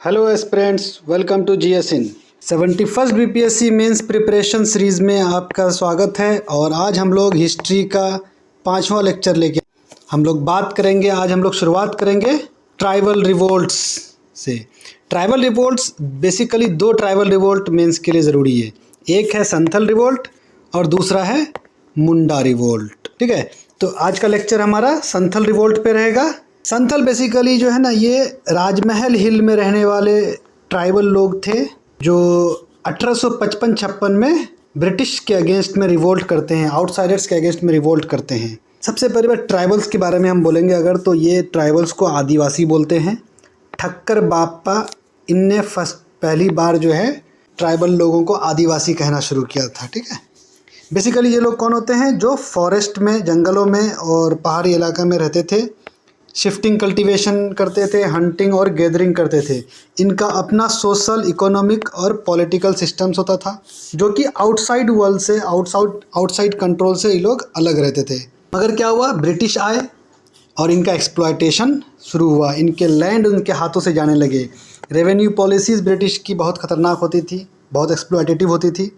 Hello aspirants, welcome to GS in 71st BPSC mains preparation series में आपका स्वागत है। और आज हम लोग हिस्ट्री का 5वां लेक्चर लेके हम लोग बात करेंगे। आज हम लोग शुरुआत करेंगे ट्राइबल रिवोल्ट्स से। ट्राइबल रिवोल्ट्स बेसिकली दो ट्राइबल रिवोल्ट मेंस के लिए ज़रूरी है। एक है संथल रिवोल्ट और दूसरा है मुंडा रिवोल्ट। ठीक है, तो आज का लेक्चर हमारा संथल रिवोल्ट पे रहेगा। संथल बेसिकली जो है ना, ये राजमहल हिल में रहने वाले ट्राइबल लोग थे जो 1855-56 में ब्रिटिश के अगेंस्ट में रिवोल्ट करते हैं, आउटसाइडर्स के अगेंस्ट में रिवोल्ट करते हैं। सबसे पहले बार ट्राइबल्स के बारे में हम बोलेंगे अगर, तो ये ट्राइबल्स को आदिवासी बोलते हैं। ठक्कर बापा इनने पहली बार जो है ट्राइबल लोगों को आदिवासी कहना शुरू किया था। ठीक है, बेसिकली ये लोग कौन होते हैं? जो फॉरेस्ट में, जंगलों में और पहाड़ी इलाका में रहते थे, शिफ्टिंग कल्टीवेशन करते थे, हंटिंग और गैदरिंग करते थे। इनका अपना सोशल, इकोनॉमिक और पॉलिटिकल सिस्टम्स होता था जो कि आउटसाइड वर्ल्ड से, आउटसाइड कंट्रोल से ये लोग अलग रहते थे। मगर क्या हुआ, ब्रिटिश आए और इनका एक्सप्लॉयटेशन शुरू हुआ। इनके लैंड उनके हाथों से जाने लगे। रेवेन्यू पॉलिसीज़ ब्रिटिश की बहुत ख़तरनाक होती थी, बहुत एक्सप्लॉयटेटिव होती थी।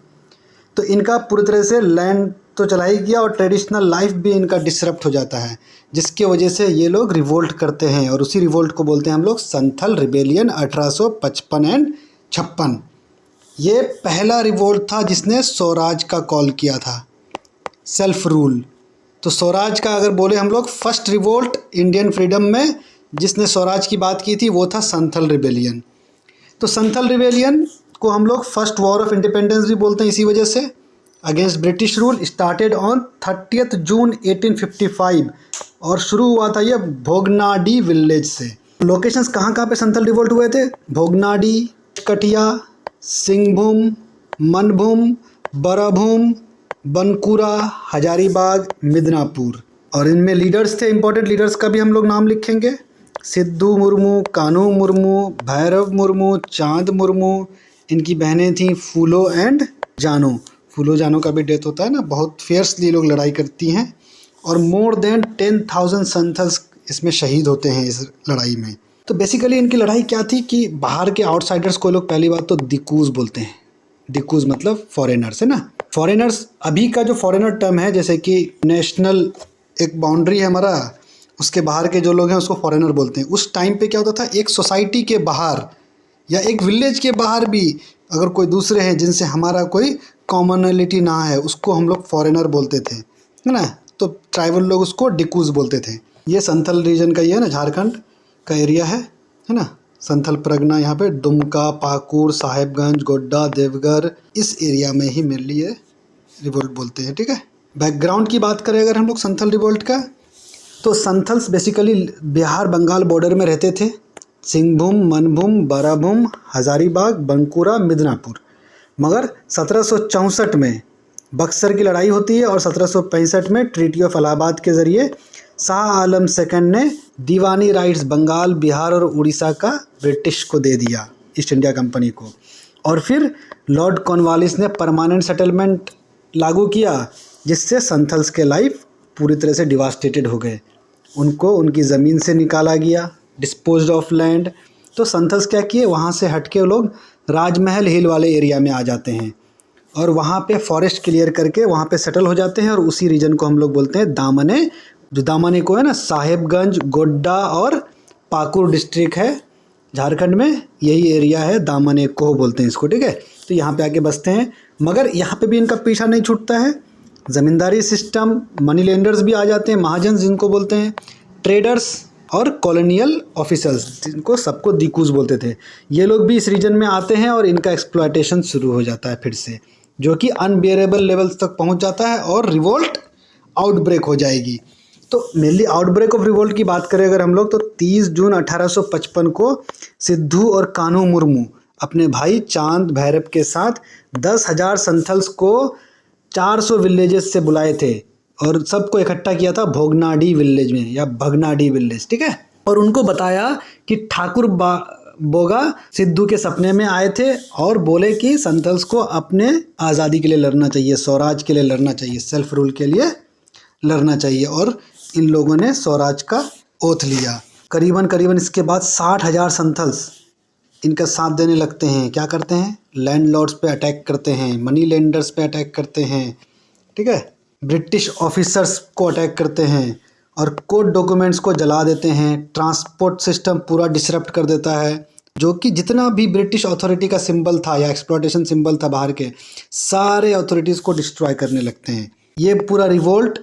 तो इनका पूरी तरह से लैंड तो चला ही गया और ट्रेडिशनल लाइफ भी इनका डिसरप्ट हो जाता है, जिसकी वजह से ये लोग रिवोल्ट करते हैं। और उसी रिवोल्ट को बोलते हैं हम लोग संथल रिबेलियन 1855 एंड 56। ये पहला रिवोल्ट था जिसने स्वराज का कॉल किया था, सेल्फ रूल। तो स्वराज का अगर बोले हम लोग, फर्स्ट रिवोल्ट इंडियन फ्रीडम में जिसने स्वराज की बात की थी वो था संथल रिबेलियन। तो संथल रिबेलियन को हम लोग फर्स्ट वॉर ऑफ इंडिपेंडेंस भी बोलते हैं इसी वजह से। Against British rule started on 30 जून 1855 और शुरू हुआ था ये भोगनाडी विलेज से। लोकेशंस कहाँ कहाँ पे संथल रिवोल्ट हुए थे? भोगनाडी, कटिया, सिंहभूम, मनभूम, बराभूम, बनकुरा, हजारीबाग, मिदनापुर। और इनमें लीडर्स थे, इंपॉर्टेंट लीडर्स का भी हम लोग नाम लिखेंगे। सिद्धू मुर्मू, कान्हू मुर्मू, भैरव मुर्मू, चांद मुर्मू। इनकी बहनें थीं फूलो एंड जानो। फूलो जानो का भी डेथ होता है ना, बहुत फेयर्सली लोग लड़ाई करती हैं। और मोर देन 10,000 संथल्स इसमें शहीद होते हैं इस लड़ाई में। तो बेसिकली इनकी लड़ाई क्या थी कि बाहर के आउटसाइडर्स को लोग पहली बात तो दिकूज बोलते हैं। दिकूज मतलब फॉरेनर्स है ना। फॉरेनर्स, अभी का जो फॉरेनर टर्म है, जैसे कि नेशनल एक बाउंड्री है हमारा, उसके बाहर के जो लोग हैं उसको फॉरेनर बोलते हैं। उस टाइम पे क्या होता था, एक सोसाइटी के बाहर या एक विलेज के बाहर भी अगर कोई दूसरे हैं जिनसे हमारा कोई कॉमनलिटी ना है, उसको हम लोग फॉरेनर बोलते थे, है ना। तो ट्राइबल लोग उसको डिकूज बोलते थे। ये संथल रीजन का ही है ना, झारखंड का एरिया है ना। संथल परगना, यहाँ पे दुमका, पाकुर, साहेबगंज, गोड्डा, देवघर, इस एरिया में ही मेनली ये रिवोल्ट बोलते हैं। ठीक है, बैकग्राउंड की बात करें अगर हम लोग संथल रिवोल्ट का, तो संथल्स बेसिकली बिहार बंगाल बॉर्डर में रहते थे। सिंहभूम, मनभूम, बराभूम, हजारीबाग, बंकुरा, मिदनापुर। मगर 1764 में बक्सर की लड़ाई होती है और 1765 में ट्रीटी ऑफ इलाहाबाद के ज़रिए शाह आलम सेकंड ने दीवानी राइट्स बंगाल, बिहार और उड़ीसा का ब्रिटिश को दे दिया, ईस्ट इंडिया कंपनी को। और फिर लॉर्ड कॉर्नवालिस ने परमानेंट सेटलमेंट लागू किया, जिससे संथल्स के लाइफ पूरी तरह से डिवास्टेटेड हो गए। उनको उनकी ज़मीन से निकाला गया, डिस्पोज्ड ऑफ लैंड। तो संथल्स क्या किए, वहाँ से हट के लोग राजमहल हिल वाले एरिया में आ जाते हैं और वहाँ पे फॉरेस्ट क्लियर करके वहाँ पे सेटल हो जाते हैं। और उसी रीजन को हम लोग बोलते हैं दामने। जो दामने को है ना, साहेबगंज, गोड्डा और पाकुर डिस्ट्रिक्ट है झारखंड में, यही एरिया है, दामने को बोलते हैं इसको। ठीक है, तो यहाँ पे आके बसते हैं। मगर यहाँ पे भी इनका पीछा नहीं छूटता है। ज़मींदारी सिस्टम, मनी लेंडर्स भी आ जाते हैं, महाजन जिनको बोलते हैं, ट्रेडर्स और कॉलोनियल ऑफिसर्स, जिनको सबको दिकूज बोलते थे। ये लोग भी इस रीजन में आते हैं और इनका एक्सप्लॉयटेशन शुरू हो जाता है फिर से, जो कि अनबियरेबल लेवल्स तक पहुंच जाता है और रिवोल्ट आउटब्रेक हो जाएगी। तो मेनली आउटब्रेक ऑफ रिवोल्ट की बात करें अगर हम लोग, तो 30 जून 1855 को सिद्धू और कान्हू मुर्मू अपने भाई चांद भैरव के साथ 10,000 संथल्स को 400 विलेजेस से बुलाए थे और सबको इकट्ठा किया था भोगनाडी विलेज में या भगनाडी विलेज। ठीक है, और उनको बताया कि ठाकुर बोगा सिद्धू के सपने में आए थे और बोले कि संथल्स को अपने आज़ादी के लिए लड़ना चाहिए, स्वराज के लिए लड़ना चाहिए, सेल्फ रूल के लिए लड़ना चाहिए। और इन लोगों ने स्वराज का ओथ लिया। करीबन इसके बाद 60,000 संथल्स इनका साथ देने लगते हैं। क्या करते हैं? लैंडलॉर्ड्स पे अटैक करते हैं, मनी लेंडर्स पे अटैक करते हैं, ठीक है, ब्रिटिश ऑफिसर्स को अटैक करते हैं और कोर्ट डॉक्यूमेंट्स को जला देते हैं। ट्रांसपोर्ट सिस्टम पूरा डिसरप्ट कर देता है, जो कि जितना भी ब्रिटिश अथॉरिटी का सिंबल था या एक्सप्लॉयटेशन सिंबल था बाहर के, सारे अथॉरिटीज़ को डिस्ट्रॉय करने लगते हैं। ये पूरा रिवोल्ट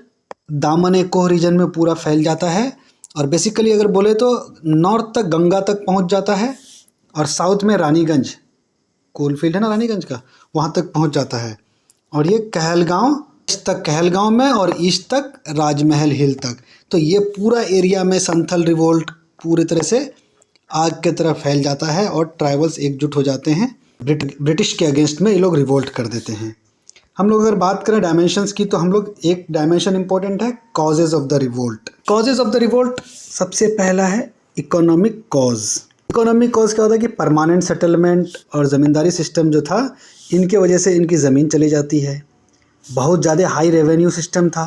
दामन-ए-कोह रीजन में पूरा फैल जाता है और बेसिकली अगर बोले तो नॉर्थ तक गंगा तक पहुंच जाता है और साउथ में रानीगंज कोल फील्ड है ना रानीगंज का, वहाँ तक पहुँच जाता है। और ये कहलगांव तक, कहलगांव में, और ईस्ट तक राजमहल हिल तक। तो ये पूरा एरिया में संथल रिवोल्ट पूरी तरह से आग की तरह फैल जाता है और ट्राइबल्स एकजुट हो जाते हैं। ब्रिटिश के अगेंस्ट में ये लोग रिवोल्ट कर देते हैं। हम लोग अगर बात करें डायमेंशंस की, तो हम लोग एक डायमेंशन इंपॉर्टेंट है, causes of the revolt. Causes of the revolt सबसे पहला है इकोनॉमिक कॉज। इकोनॉमिक कॉज क्या होता है कि परमानेंट सेटलमेंट और ज़मींदारी सिस्टम जो था, इनके वजह से इनकी ज़मीन चली जाती है। बहुत ज़्यादा हाई रेवेन्यू सिस्टम था,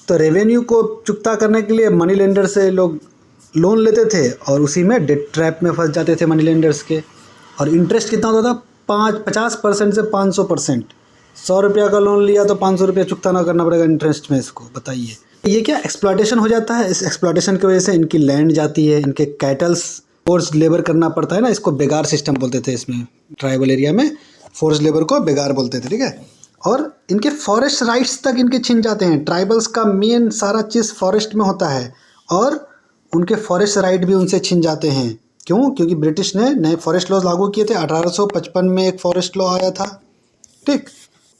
तो रेवेन्यू को चुकता करने के लिए मनी लेंडर से लोग लोन लेते थे और उसी में डेट ट्रैप में फंस जाते थे मनी लेंडर्स के। और इंटरेस्ट कितना होता था? 50% से 500%। 100 रुपया का लोन लिया तो 500 रुपया चुकता ना करना पड़ेगा इंटरेस्ट में। इसको बताइए, ये क्या एक्सप्लॉयटेशन हो जाता है। इस एक्सप्लॉयटेशन की वजह से इनकी लैंड जाती है, इनके कैटल्स, फोर्स लेबर करना पड़ता है ना, इसको बेगार सिस्टम बोलते थे। इसमें ट्राइबल एरिया में फोर्स लेबर को बेगार बोलते थे, ठीक है। और इनके फॉरेस्ट राइट्स तक इनके छिन जाते हैं। ट्राइबल्स का मेन सारा चीज़ फॉरेस्ट में होता है और उनके फॉरेस्ट राइट भी उनसे छिन जाते हैं। क्यों? क्योंकि ब्रिटिश ने नए फॉरेस्ट लॉज लागू किए थे। 1855 में एक फॉरेस्ट लॉ आया था, ठीक।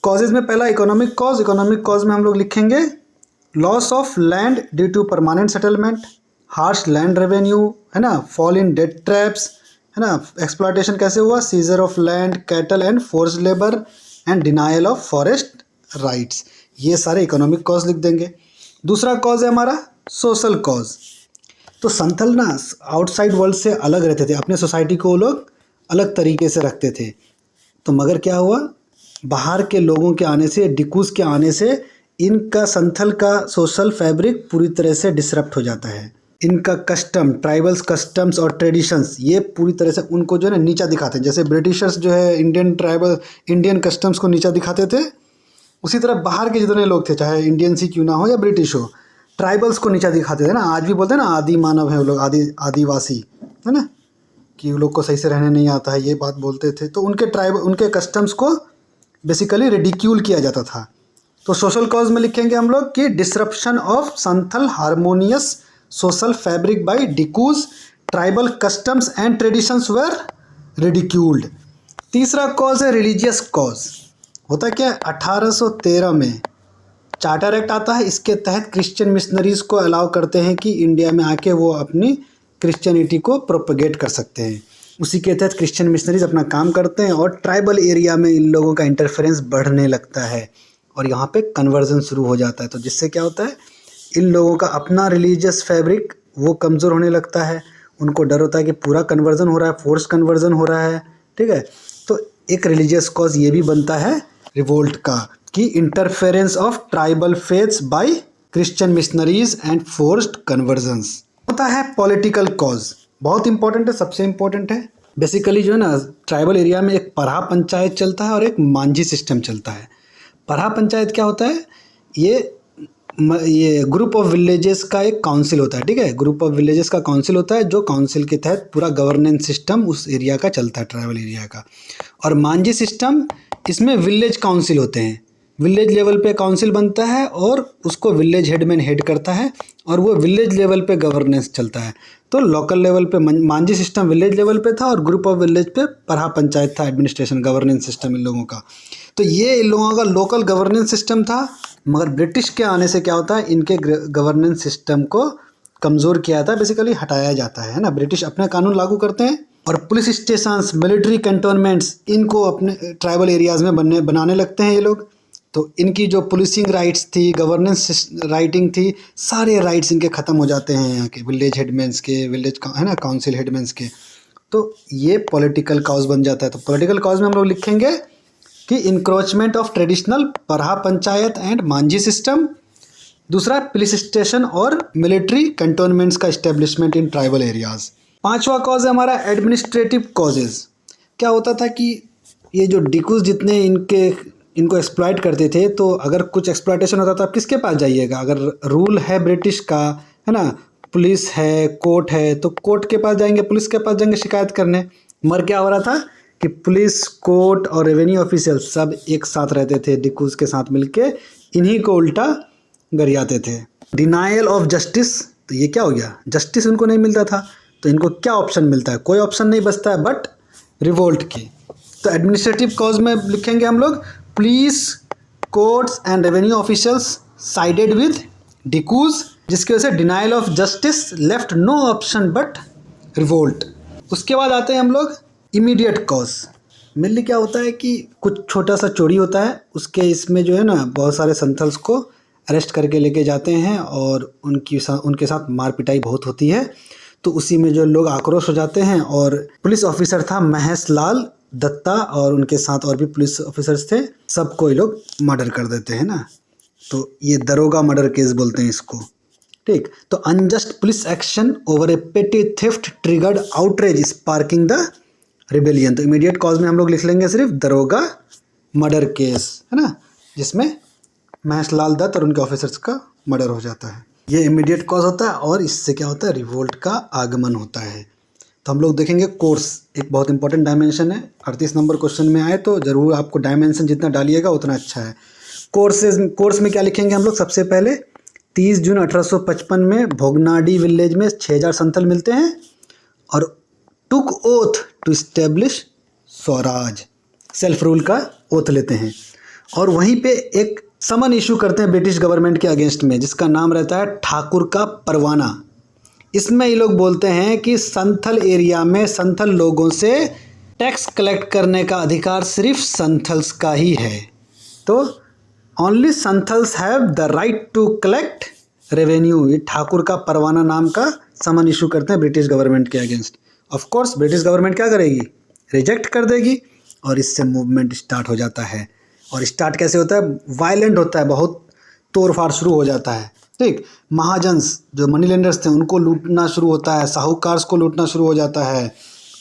कॉजेज में पहला इकोनॉमिक कॉज। इकोनॉमिक कॉज में हम लोग लिखेंगे loss of land due to permanent settlement, harsh land revenue, है ना, फॉल इन डेट ट्रैप्स, है ना, एक्सप्लॉयटेशन कैसे हुआ, scissor of land, cattle and force labour and denial of forest rights. ये सारे इकोनॉमिक कॉज लिख देंगे। दूसरा कॉज है हमारा सोशल कॉज। तो संथल ना आउटसाइड वर्ल्ड से अलग रहते थे, अपने सोसाइटी को वो लोग अलग तरीके से रखते थे। तो मगर क्या हुआ, बाहर के लोगों के आने से, डिकूज के आने से इनका संथल का सोशल फैब्रिक पूरी तरह से डिसरप्ट हो जाता है। इनका कस्टम, ट्राइबल्स कस्टम्स और ट्रेडिशंस, ये पूरी तरह से उनको जो है ना नीचा दिखाते हैं। जैसे ब्रिटिशर्स जो है इंडियन कस्टम्स को नीचा दिखाते थे, उसी तरह बाहर के जितने लोग थे, चाहे इंडियन सी क्यों ना हो या ब्रिटिश हो, ट्राइबल्स को नीचा दिखाते थे ना। आज भी बोलते हैं ना आदि मानव है वो लोग, आदिवासी, है ना, कि वो लोग को सही से रहने नहीं आता है, ये बात बोलते थे। तो उनके कस्टम्स को बेसिकली रिडिक्यूल किया जाता था। तो सोशल कॉज में लिखेंगे हम लोग कि disruption of Santhal harmonious social fabric by डिकूज, tribal customs and traditions were ridiculed. तीसरा कॉज है रिलीजियस कॉज। होता क्या है, 1813 में चार्टर एक्ट आता है। इसके तहत क्रिश्चियन मिशनरीज को अलाउ करते हैं कि इंडिया में आके वो अपनी क्रिश्चियनिटी को प्रोपगेट कर सकते हैं। उसी के तहत क्रिश्चियन मिशनरीज अपना काम करते हैं और ट्राइबल एरिया में इन लोगों का इंटरफेरेंस बढ़ने लगता है और यहाँ पे कन्वर्जन शुरू हो जाता है। तो जिससे क्या होता है, इन लोगों का अपना रिलीजियस फैब्रिक वो कमज़ोर होने लगता है। उनको डर होता है कि पूरा कन्वर्जन हो रहा है, फोर्स कन्वर्जन हो रहा है, ठीक है। तो एक रिलीजियस कॉज ये भी बनता है रिवोल्ट का, कि interference of tribal faiths bye Christian missionaries and forced convergence. होता है पॉलिटिकल कॉज, बहुत इंपॉर्टेंट है, सबसे इंपॉर्टेंट है। बेसिकली जो है ना, ट्राइबल एरिया में एक परहा पंचायत चलता है और एक मांझी सिस्टम चलता है। परहा पंचायत क्या होता है, ये ग्रुप ऑफ विलेजेस का एक काउंसिल होता है, ठीक है। ग्रुप ऑफ विलेजेस का काउंसिल होता है, जो काउंसिल के तहत पूरा गवर्नेंस सिस्टम उस एरिया का चलता है, ट्राइबल एरिया का। और मांझी सिस्टम, इसमें विलेज काउंसिल होते हैं। विलेज लेवल पे काउंसिल बनता है और उसको विलेज हेडमैन हेड करता है और वो विलेज लेवल पे गवर्नेंस चलता है। तो लोकल लेवल पे मांझी सिस्टम विलेज लेवल पे था और ग्रुप ऑफ विलेज पे परहा पंचायत था, एडमिनिस्ट्रेशन गवर्नेंस सिस्टम इन लोगों का। तो ये इन लोगों का लोकल गवर्नेंस सिस्टम था। मगर ब्रिटिश के आने से क्या होता है, इनके गवर्नेंस सिस्टम को कमज़ोर किया जाता है, बेसिकली हटाया जाता है ना। ब्रिटिश अपने कानून लागू करते हैं और पुलिस स्टेशंस, मिलिट्री कैंटोनमेंट्स, इनको अपने ट्राइबल एरियाज़ में बनाने लगते हैं ये लोग। तो इनकी जो पुलिसिंग राइट्स थी, गवर्नेंस राइटिंग थी, सारे राइट्स इनके ख़त्म हो जाते हैं यहाँ के विलेज हेडमैन्स के, विलेज है ना काउंसिल हेडमैन्स के। तो ये पॉलिटिकल कॉज बन जाता है। तो पॉलिटिकल कॉज में हम लोग लिखेंगे कि encroachment of traditional Parha panchayat and Manjhi system. दूसरा, पुलिस स्टेशन और मिलिट्री कैंटोनमेंट्स का इस्टेब्लिशमेंट इन ट्राइबल एरियाज। पांचवा कॉज है हमारा एडमिनिस्ट्रेटिव कॉजेज। क्या होता था कि ये जो डिकूज जितने इनको एक्सप्लॉइट करते थे, तो अगर कुछ एक्सप्लॉइटेशन होता तो आप किसके पास जाइएगा? अगर रूल है ब्रिटिश का, है ना, पुलिस है, कोर्ट है, तो कोर्ट के पास जाएंगे, पुलिस के पास जाएंगे शिकायत करने। मगर क्या हो रहा था कि पुलिस, कोर्ट और रेवेन्यू ऑफिशियल सब एक साथ रहते थे, डिकूज के साथ मिलके इन्हीं को उल्टा गरियाते थे। डिनायल ऑफ जस्टिस, तो ये क्या हो गया? जस्टिस उनको नहीं मिलता था, तो इनको क्या ऑप्शन मिलता है? कोई ऑप्शन नहीं बचता है बट रिवोल्ट की। तो एडमिनिस्ट्रेटिव कॉज में लिखेंगे हम लोग police, courts and revenue officials sided with dikus, जिसकी वजह से denial of justice left no option but revolt. उसके बाद आते हैं हम लोग इमीडिएट कॉज। मेनली क्या होता है कि कुछ छोटा सा चोरी होता है, उसके इसमें जो है ना बहुत सारे संथल्स को अरेस्ट करके लेके जाते हैं और उनके साथ मार पिटाई बहुत होती है। तो उसी में जो लोग आक्रोश हो जाते हैं, और पुलिस ऑफिसर था महेश लाल दत्ता और उनके साथ और भी पुलिस ऑफिसर्स थे, सबको ये लोग मर्डर कर देते हैं ना। तो ये दरोगा मर्डर केस बोलते हैं इसको, ठीक। तो अनजस्ट पुलिस एक्शन ओवर ए पेटी theft triggered outrage sparking the rebellion. तो इमीडिएट कॉज में हम लोग लिख लेंगे सिर्फ दरोगा मर्डर केस, है ना, जिसमें महेश लाल दत्त और उनके ऑफिसर्स का मर्डर हो जाता है। ये इमीडिएट कॉज होता है और इससे क्या होता है? रिवोल्ट का आगमन होता है। तो हम लोग देखेंगे कोर्स, एक बहुत इंपॉर्टेंट डायमेंशन है। 38 नंबर क्वेश्चन में आए तो ज़रूर आपको डायमेंशन जितना डालिएगा उतना अच्छा है। कोर्स में क्या लिखेंगे हम लोग? सबसे पहले 30 जून 1855 में भोगनाडी विलेज में 6000 संथल मिलते हैं और took oath to establish swaraj, self rule का ओथ लेते हैं। और वहीं पे एक समन इशू करते हैं ब्रिटिश गवर्नमेंट के अगेंस्ट में, जिसका नाम रहता है ठाकुर का परवाना। इसमें ये लोग बोलते हैं कि संथल एरिया में संथल लोगों से टैक्स कलेक्ट करने का अधिकार सिर्फ संथल्स का ही है। तो only Santhals have the right to collect revenue. ये ठाकुर का परवाना नाम का समन इशू करते हैं ब्रिटिश गवर्नमेंट के against. Of course British government क्या करेगी? रिजेक्ट कर देगी और इससे मूवमेंट स्टार्ट हो जाता है। और स्टार्ट कैसे होता है? वायलेंट होता है, बहुत तोड़ फाड़ शुरू हो जाता है, ठीक। महाजन्स जो मनी लेंडर्स थे उनको लूटना शुरू होता है, साहूकार्स को लूटना शुरू हो जाता है।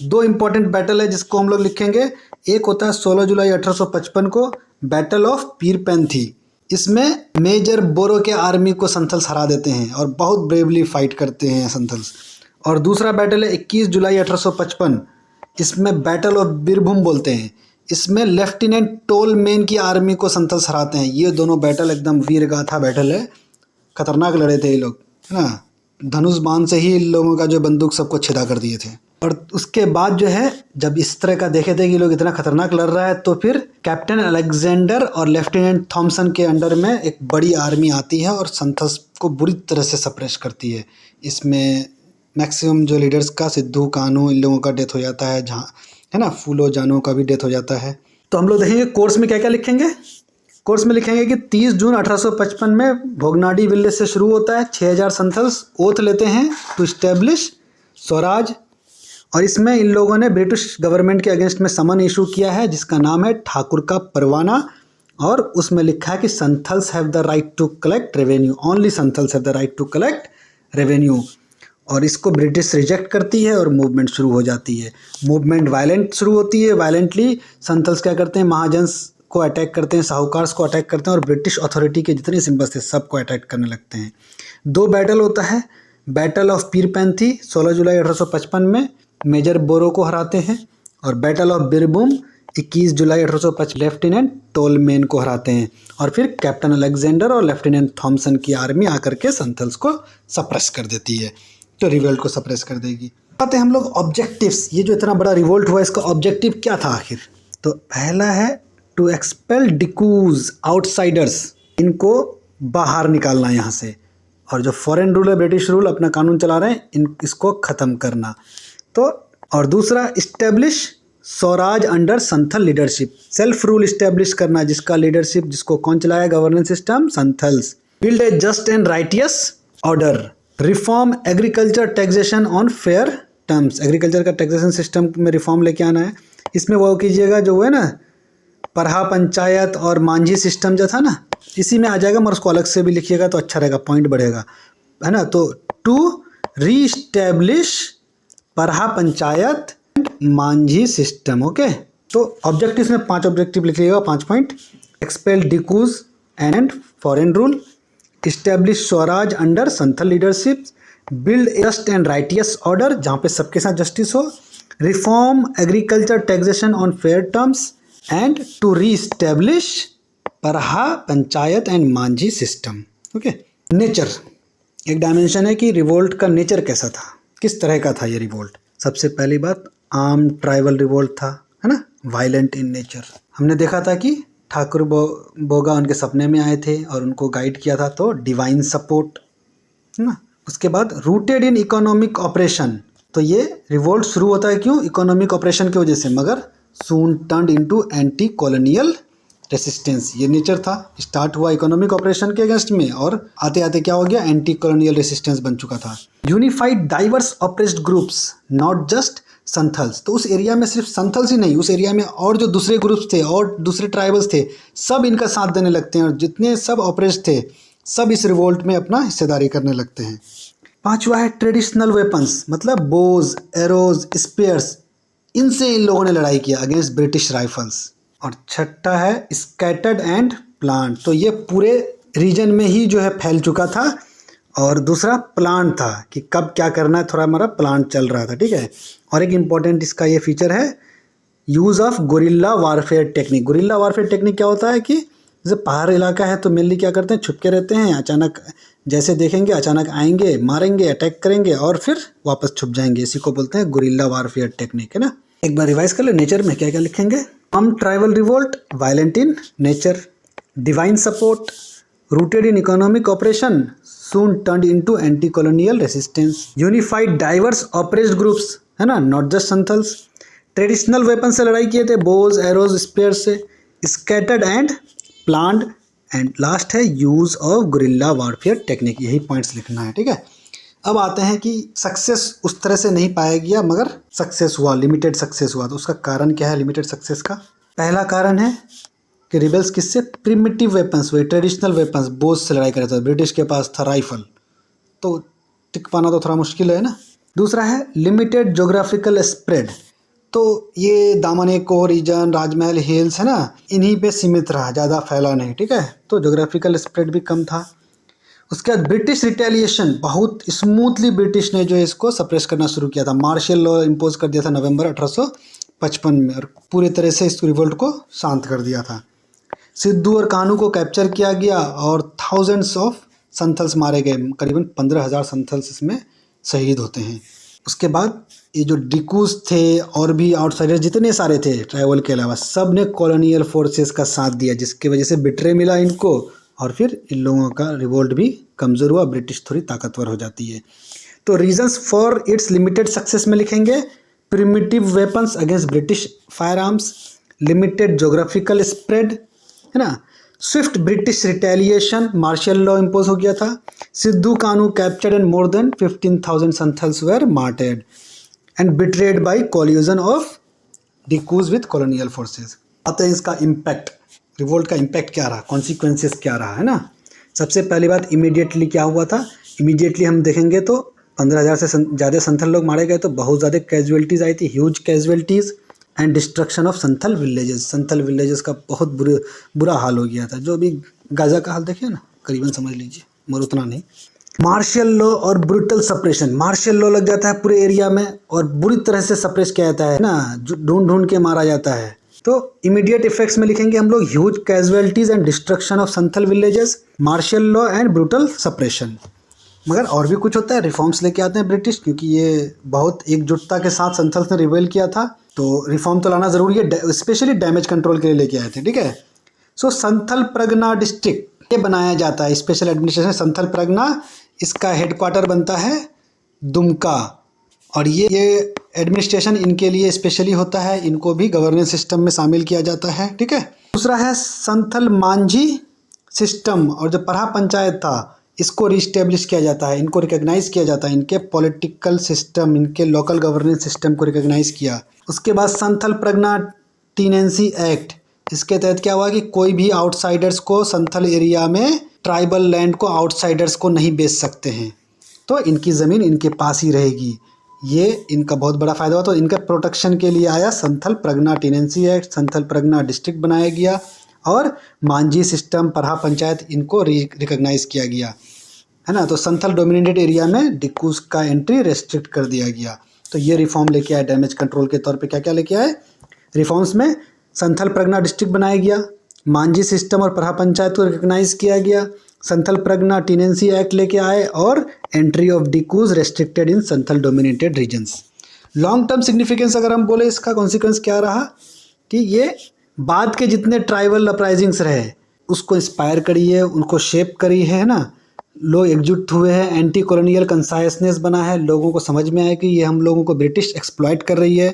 दो इंपॉर्टेंट बैटल है जिसको हम लोग लिखेंगे। एक होता है 16 जुलाई 1855 को बैटल ऑफ पीरपैंथी। इसमें मेजर बोरो के आर्मी को संथल्स हरा देते हैं और बहुत ब्रेवली फाइट करते हैं संथल्स। और दूसरा बैटल है 21 जुलाई 1855, इसमें बैटल ऑफ बीरभूम बोलते हैं। इसमें लेफ्टिनेंट टोलमेन की आर्मी को संथल्स हराते हैं। ये दोनों बैटल एकदम वीर गाथा बैटल है, खतरनाक लड़े थे ये लोग, है ना। धनुष बाण से ही इन लोगों का जो बंदूक सबको छिदा कर दिए थे। और उसके बाद जो है जब इस तरह का देखे थे कि लोग इतना खतरनाक लड़ रहा है, तो फिर कैप्टन अलेक्जेंडर और लेफ्टिनेंट थॉमसन के अंडर में एक बड़ी आर्मी आती है और संथल्स को बुरी तरह से सप्रेस करती है। इसमें मैक्सिमम जो लीडर्स का, सिद्धू कान्हू, इन लोगों का डेथ हो जाता है, जहाँ है ना, फूलो जानों का भी डेथ हो जाता है। तो हम लोग देखेंगे कोर्स में क्या क्या लिखेंगे। कोर्स में लिखेंगे कि 30 जून 1855 में भोगनाडी विलेज से शुरू होता है। 6000 संथल्स ओथ लेते हैं टू इस्टेब्लिश स्वराज। और इसमें इन लोगों ने ब्रिटिश गवर्नमेंट के अगेंस्ट में समन इशू किया है जिसका नाम है ठाकुर का परवाना। और उसमें लिखा है कि Santhals have the right to collect revenue, only Santhals have the right to collect revenue. और इसको ब्रिटिश रिजेक्ट करती है और मूवमेंट शुरू हो जाती है। मूवमेंट वायलेंट शुरू होती है। वायलेंटली संथल्स क्या करते हैं? महाजन्स को अटैक करते हैं, साहूकार्स को अटैक करते हैं और ब्रिटिश अथॉरिटी के जितने सिंबल्स थे सबको अटैक करने लगते हैं। दो बैटल होता है, बैटल ऑफ पीरपैंथी 16 जुलाई 1855 में मेजर बोरो को हराते हैं, और battle of Birbhum 21 July 1855 lieutenant Toulmin को हराते हैं। और फिर कैप्टन अलेक्जेंडर और लेफ्टिनेंट थॉमसन की आर्मी आकर के संथल्स को सप्रेस कर देती है, तो रिवोल्ट को सप्रेस कर देगी। पता है हम लोग ऑब्जेक्टिव्स, ये जो इतना बड़ा रिवोल्ट हुआ इसका ऑब्जेक्टिव क्या था आखिर? तो पहला है टू एक्सपेल डिकूज आउटसाइडर्स, इनको बाहर निकालना यहाँ से। और जो फॉरेन रूल है, ब्रिटिश रूल, अपना कानून चला रहे हैं, इसको ख़त्म करना। तो और दूसरा establish swaraj under Santhal leadership, self rule establish करना जिसका लीडरशिप, जिसको कौन चलाया governance system? Santhals. Build a just and righteous order, reform agriculture taxation on fair terms, agriculture का टैक्सेशन सिस्टम में रिफॉर्म लेके आना है। इसमें वो कीजिएगा जो है ना परहा पंचायत और मांझी सिस्टम जो था ना, इसी में आ जाएगा, मगर उसको अलग से भी लिखिएगा तो अच्छा रहेगा, पॉइंट बढ़ेगा, है ना। तो to reestablish Parha panchayat Manjhi system. Okay, तो ऑब्जेक्टिव में 5 ऑब्जेक्टिव लिख लीजिएगा, 5 point. Expel dikus and foreign rule, establish swaraj under Santhal leadership, build just and righteous order जहाँ पे सबके साथ जस्टिस हो, reform agriculture taxation on fair terms and to reestablish Parha panchayat and Manjhi system. Okay, nature एक डायमेंशन है कि रिवोल्ट का नेचर कैसा था, किस तरह का था ये रिवोल्ट। सबसे पहली बात आर्म ट्राइबल रिवोल्ट था, है ना, वायलेंट इन नेचर। हमने देखा था कि ठाकुर बोगा उनके सपने में आए थे और उनको गाइड किया था, तो डिवाइन सपोर्ट, है ना। उसके बाद रूटेड इन इकोनॉमिक ऑपरेशन, तो ये रिवोल्ट शुरू होता है क्यों, इकोनॉमिक ऑपरेशन की वजह से, मगर soon turned into anti colonial resistance. ये नेचर था, स्टार्ट हुआ इकोनॉमिक ऑपरेशन के अगेंस्ट में और आते आते क्या हो गया, एंटी कॉलोनियल रेसिस्टेंस बन चुका था। Unified diverse oppressed groups not just Santhals, तो उस एरिया में सिर्फ संथल्स ही नहीं, उस एरिया में और जो दूसरे ग्रुप्स थे और दूसरे ट्राइबल्स थे, सब इनका साथ देने लगते हैं और जितने सब ऑपरेस्ड थे सब इस रिवोल्ट में अपना हिस्सेदारी करने लगते हैं। 5वां है ट्रेडिशनल वेपन्स, मतलब बोज, एरोज, स्पेयर्स, इनसे इन लोगों ने लड़ाई किया अगेंस्ट ब्रिटिश राइफल्स। और 6ठा है स्कैटर्ड एंड प्लांट, तो ये पूरे रीजन में ही जो है फैल चुका था। और दूसरा प्लांट था कि कब क्या करना है, थोड़ा हमारा प्लांट चल रहा था, ठीक है। और एक इम्पॉर्टेंट इसका ये फीचर है use of guerrilla warfare technique. Guerrilla warfare technique क्या होता है कि जैसे पहाड़ इलाका है तो मेनली क्या करते हैं, छुपके रहते हैं, अचानक जैसे देखेंगे अचानक आएंगे, मारेंगे, अटैक करेंगे और फिर वापस छुप जाएंगे, इसी को बोलते हैं गुरिल्ला वारफेयर टेक्निक, है ना। एक बार रिवाइज कर ले, नेचर में क्या क्या लिखेंगे, armed tribal revolt, violent in nature, divine support, rooted in economic oppression, soon turned into anti colonial resistance, unified diverse oppressed groups, है ना, not just Santhals, traditional weapon से लड़ाई किए थे, बोज, एरोज, स्पेयर से, scattered and plant, and last है use of guerrilla warfare technique. यही points लिखना है, ठीक है। अब आते हैं कि सक्सेस उस तरह से नहीं पाया गया मगर सक्सेस हुआ, लिमिटेड सक्सेस हुआ, तो उसका कारण क्या है लिमिटेड सक्सेस का। पहला कारण है कि रिबेल्स किससे, प्रिमिटिव वेपन्स, वही ट्रेडिशनल वेपन्स, बोझ से लड़ाई कर रहा था, ब्रिटिश के पास था राइफल, तो टिक पाना तो थोड़ा मुश्किल है ना। दूसरा है लिमिटेड जोग्राफिकल स्प्रेड, तो ये दामन को रीजन, राजमहल हिल्स, है ना, इन्हीं पे सीमित रहा, ज़्यादा फैला नहीं, ठीक है, तो जोग्राफिकल स्प्रेड भी कम था। उसके बाद ब्रिटिश रिटेलिएशन, बहुत स्मूथली ब्रिटिश ने जो है इसको सप्रेस करना शुरू किया था, मार्शल लॉ इम्पोज कर दिया था नवंबर 1855 में और पूरी तरह से इस रिवोल्ट को शांत कर दिया था। सिद्धू और कान्हू को कैप्चर किया गया और थाउजेंड्स ऑफ संथल्स मारे गए, करीबन 15,000 संथल्स इसमें शहीद होते हैं। उसके बाद ये जो डिकूज थे और भी आउटसाइडर जितने सारे थे ट्राइबल के अलावा, सब ने कॉलोनियल फोर्सेस का साथ दिया, जिसकी वजह से बिट्रे मिला इनको और फिर इन लोगों का रिवोल्ट भी कमज़ोर हुआ, ब्रिटिश थोड़ी ताकतवर हो जाती है। तो reasons for its limited success में लिखेंगे primitive weapons against British firearms, limited geographical spread, है ना, swift British retaliation, martial law impose हो गया था, Sidhu Kanhu captured and more than 15,000 Santhals were martyred and betrayed by collusion of dikus with colonial forces. आते हैं इसका इम्पैक्ट, रिवोल्ट का impact क्या रहा, कॉन्सिक्वेंसेस क्या रहा, है ना। सबसे पहली बात इमीडिएटली क्या हुआ था, इमीडिएटली हम देखेंगे तो 15,000 से ज़्यादा संथल लोग मारे गए, तो बहुत ज़्यादा कैजुअलिटीज़ आई थी, huge casualties and destruction of Santhal villages. Santhal villages का बहुत बुरा हाल हो गया था, जो अभी गाजा का हाल देखिए ना, करीबन समझ लीजिए, मगर उतना नहीं। मार्शल लॉ और ब्रूटल सप्रेशन, मार्शल लॉ लग जाता है पूरे एरिया में और बुरी तरह से सप्रेस किया जाता है ना, ढूंढ के मारा जाता है। तो इमीडिएट इफेक्ट्स में लिखेंगे हम लोग huge casualties and destruction of Santhal villages, martial law and brutal suppression. मगर और भी कुछ होता है, रिफॉर्म्स लेके आते हैं ब्रिटिश, क्योंकि ये बहुत एकजुटता के साथ संथल्स ने रिवेल किया था, तो रिफॉर्म तो लाना ज़रूरी है, स्पेशली डैमेज कंट्रोल के लिए लेके आए थे, ठीक है। सो संथल परगना डिस्ट्रिक्ट ये बनाया जाता है, स्पेशल एडमिनिस्ट्रेशन संथल परगना, इसका हेडक्वार्टर बनता है दुमका और ये एडमिनिस्ट्रेशन इनके लिए स्पेशली होता है, इनको भी गवर्नेंस सिस्टम में शामिल किया जाता है, ठीक है। दूसरा है संथल मांझी सिस्टम, और जो परहा पंचायत था इसको रिस्टेब्लिश किया जाता है, इनको रिकॉग्नाइज किया जाता है, इनके पॉलिटिकल सिस्टम, इनके लोकल गवर्नेंस सिस्टम को रिकॉग्नाइज किया। उसके बाद संथल प्रज्ञा टीनेंसी एक्ट, इसके तहत क्या हुआ कि कोई भी आउटसाइडर्स को संथल एरिया में ट्राइबल लैंड को आउटसाइडर्स को नहीं बेच सकते हैं, तो इनकी ज़मीन इनके पास ही रहेगी। ये इनका बहुत बड़ा फ़ायदा हुआ। तो इनका प्रोटेक्शन के लिए आया Santhal Pargana tenancy act, Santhal Pargana district बनाया गया और मांझी सिस्टम परहा पंचायत इनको रिकॉग्नाइज किया गया, है ना। तो संथल डोमिनेटेड एरिया में डिक्कूज का एंट्री रेस्ट्रिक्ट कर दिया गया। तो ये रिफॉर्म लेके आए डैमेज कंट्रोल के तौर पे। क्या क्या लेके आए रिफॉर्म्स में? संथल प्रगना डिस्ट्रिक्ट बनाया गया, मांझी सिस्टम और परहा पंचायत को रिकॉग्नाइज किया गया, संथल प्रगना टीनेंसी एक्ट लेके आए और entry of dikus restricted in Santhal dominated regions. Long term significance अगर हम बोले इसका कॉन्सिक्वेंस क्या रहा कि ये बाद के जितने ट्राइबल अपराइजिंग्स रहे उसको इंस्पायर करी है, उनको शेप करी है ना। लोग एकजुट हुए हैं, एंटी कॉलोनियल कंसाइसनेस बना है, लोगों को समझ में आया कि ये हम लोगों को ब्रिटिश एक्सप्लॉइट कर रही है,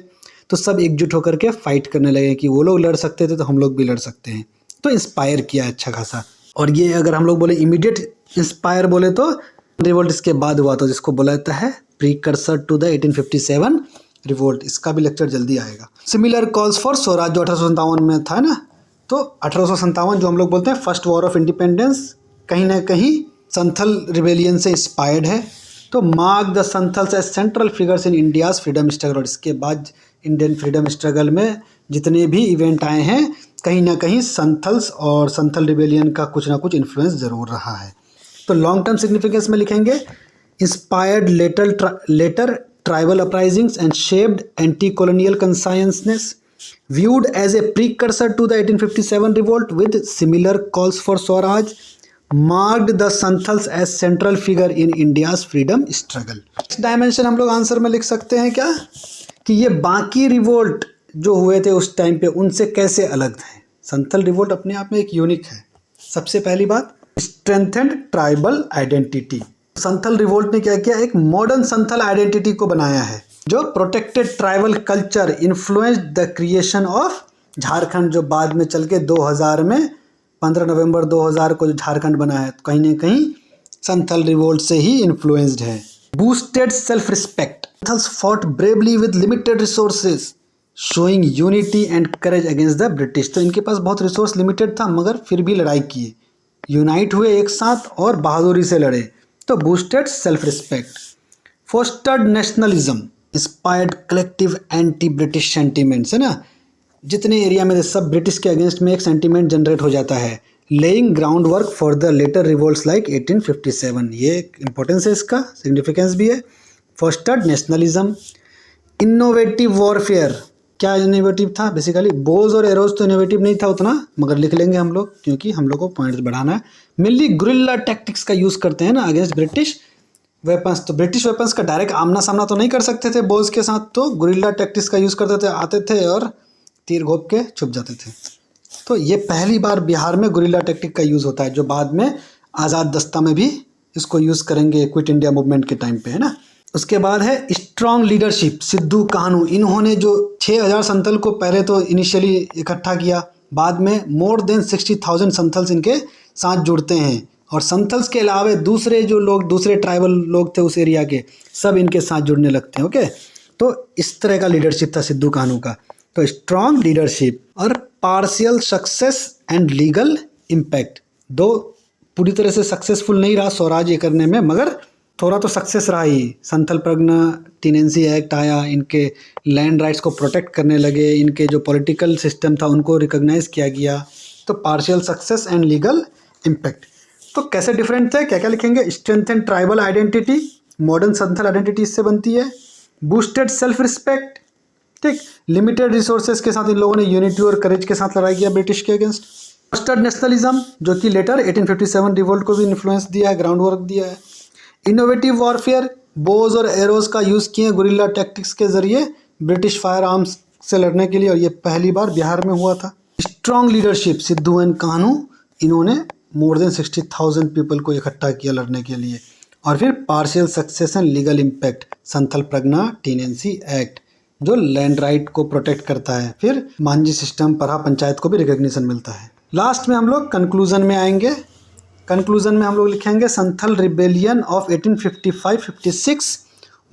तो सब एकजुट होकर के फाइट करने लगे कि वो लोग लड़ सकते थे तो हम लोग भी लड़ सकते हैं। तो इंस्पायर किया अच्छा खासा। और ये अगर हम लोग बोले इमीडिएट इंस्पायर बोले तो रिवोल्ट इसके बाद हुआ, तो जिसको बोला जाता है प्रीकर्सर टू द 1857 रिवोल्ट। इसका भी लेक्चर जल्दी आएगा। सिमिलर कॉल्स फॉर स्वराज जो 1857 में था ना, तो 1857 जो हम लोग बोलते हैं फर्स्ट वॉर ऑफ इंडिपेंडेंस, कहीं ना कहीं संथल रिबेलियन से इंस्पायर्ड है। तो mark the Santhals as central figures in India's freedom struggle. और इसके बाद इंडियन फ्रीडम स्ट्रगल में जितने भी इवेंट आए हैं कहीं ना कहीं संथल्स और संथल रिबेलियन का कुछ ना कुछ इन्फ्लुएंस ज़रूर रहा है। तो लॉन्ग टर्म सिग्निफिकेंस में लिखेंगे inspired later tribal uprisings and shaped anti colonial consciousness, viewed as a precursor to the 1857 revolt with similar calls for Swaraj, marked the Santhals as central figure in India's freedom struggle। इस dimension हम लोग answer में लिख सकते हैं क्या कि ये बाकी रिवोल्ट जो हुए थे उस टाइम पे उनसे कैसे अलग थे। संथल रिवोल्ट अपने आप में एक यूनिक है। सबसे पहली बात, strengthened tribal identity. Santhal revolt ने क्या किया, एक मॉडर्न संथल आइडेंटिटी को बनाया है जो protected tribal culture influenced the creation of Jharkhand, जो बाद में चल के 2000 में 15 नवंबर 2000 को जो झारखंड बना है कहीं ना कहीं संथल रिवोल्ट से ही इन्फ्लुएंस्ड है। Boosted self respect, Santhals fought bravely with limited resources showing unity and courage against the British. तो इनके पास बहुत रिसोर्स लिमिटेड था मगर फिर भी लड़ाई किए, यूनाइट हुए एक साथ और बहादुरी से लड़े। तो boosted self respect. Fostered nationalism, inspired collective anti British sentiments, है ना। जितने एरिया में सब ब्रिटिश के अगेंस्ट में एक सेंटीमेंट जनरेट हो जाता है। Laying ground work for the later revolts like 1857, ये इंपॉर्टेंस है, इसका सिग्निफिकेंस भी है। Fostered nationalism. इनोवेटिव वॉरफेयर, क्या इनोवेटिव था? बेसिकली बोज और एरोज तो इनोवेटिव नहीं था उतना, मगर लिख लेंगे हम लोग क्योंकि हम लोग को पॉइंट्स बढ़ाना है। मेनली गुरिल्ला टैक्टिक्स का यूज़ करते हैं ना अगेंस्ट ब्रिटिश वेपन्स। तो ब्रिटिश वेपन्स का डायरेक्ट आमना सामना तो नहीं कर सकते थे बोज के साथ, तो गुरिल्ला टैक्टिक्स का यूज़ करते थे, आते थे और तीर घोप के छुप जाते थे। तो ये पहली बार बिहार में गुरिल्ला टैक्टिक का यूज़ होता है, जो बाद में आज़ाद दस्ता में भी इसको यूज़ करेंगे क्विट इंडिया मूवमेंट के टाइम पे, है ना। उसके बाद है स्ट्रॉन्ग लीडरशिप। सिद्धू कान्हू, इन्होंने जो 6000 संथल को पहले तो इनिशियली इकट्ठा किया, बाद में मोर देन 60,000 संथल्स इनके साथ जुड़ते हैं। और संथल्स के अलावा दूसरे जो लोग, दूसरे ट्राइबल लोग थे उस एरिया के, सब इनके साथ जुड़ने लगते हैं। ओके, तो इस तरह का लीडरशिप था सिद्धू कान्हू का। तो स्ट्रॉन्ग लीडरशिप और partial success and legal impact, दो पूरी तरह से सक्सेसफुल नहीं रहा स्वराज ये करने में, मगर थोड़ा तो सक्सेस रहा ही। संथल प्रगना टीनेंसी एक्ट आया, इनके लैंड राइट्स को प्रोटेक्ट करने लगे, इनके जो पॉलिटिकल सिस्टम था उनको रिकॉग्नाइज किया गया। तो partial success and legal impact. तो कैसे डिफरेंट थे, क्या क्या लिखेंगे? Strength and tribal identity, modern Santhal identity इससे बनती है। बूस्टेड सेल्फ रिस्पेक्ट, ठीक, लिमिटेड रिसोर्सेज के साथ इन लोगों ने यूनिटी और करेज के साथ लड़ाई किया ब्रिटिश के अगेंस्ट। फोस्टर्ड नेशनलिज्म, जो कि लेटर 1857 रिवोल्ट को भी इन्फ्लुएंस दिया है, ग्राउंड वर्क दिया है। इनोवेटिव वॉरफेयर, बोज और एरोज का यूज़ किए गुरिल्ला टैक्टिक्स के जरिए ब्रिटिश फायर आर्म्स से लड़ने के लिए, और ये पहली बार बिहार में हुआ था। Strong leadership, Sidhu and Kanhu, इन्होंने मोर देन 60,000 पीपल को इकट्ठा किया लड़ने के लिए। और फिर partial success and legal impact, Santhal Pargana tenancy act जो लैंड राइट को प्रोटेक्ट करता है। फिर मांझी सिस्टम, परहा पंचायत को भी रिकॉग्निशन मिलता है। लास्ट में हम लोग कंक्लूजन में आएंगे। कंक्लूजन में हम लोग लिखेंगे Santhal rebellion of 1855-56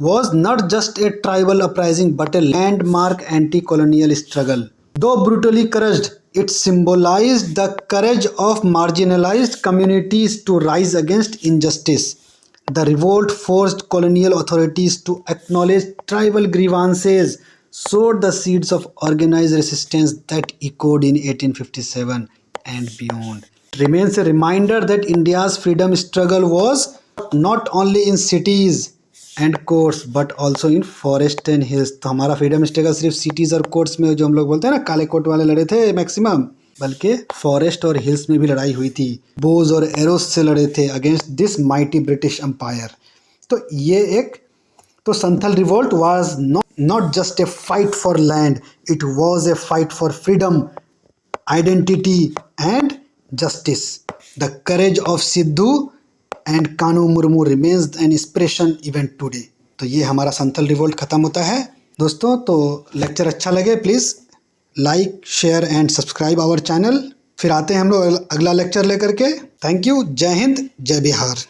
was not just a tribal uprising but a landmark anti-colonial struggle. Though brutally crushed, it symbolized the courage of marginalized communities to rise against injustice. The revolt forced colonial authorities to acknowledge tribal grievances, sowed the seeds of organized resistance that echoed in 1857 and beyond. It remains a reminder that India's freedom struggle was not only in cities and courts but also in forest and hills. तो हमारा freedom struggle सिर्फ cities और courts में जो हम लोग बोलते हैं ना काले कोट वाले लड़े थे मैक्सिमम, बल्कि फॉरेस्ट और हिल्स में भी लड़ाई हुई थी। बोज और एरोस से लड़े थे against this mighty British empire. तो ये एक तो Santhal revolt was not just a fight for land, it was a fight for freedom, identity and justice. The courage of Sidhu and Kanhu Murmu remains an inspiration even today. तो ये हमारा Santhal revolt खत्म होता है दोस्तों। तो लेक्चर अच्छा लगे please like share and subscribe our channel. फिर आते हैं हम लोग अगला लेक्चर लेकर के। Thank you. जय हिंद जय बिहार।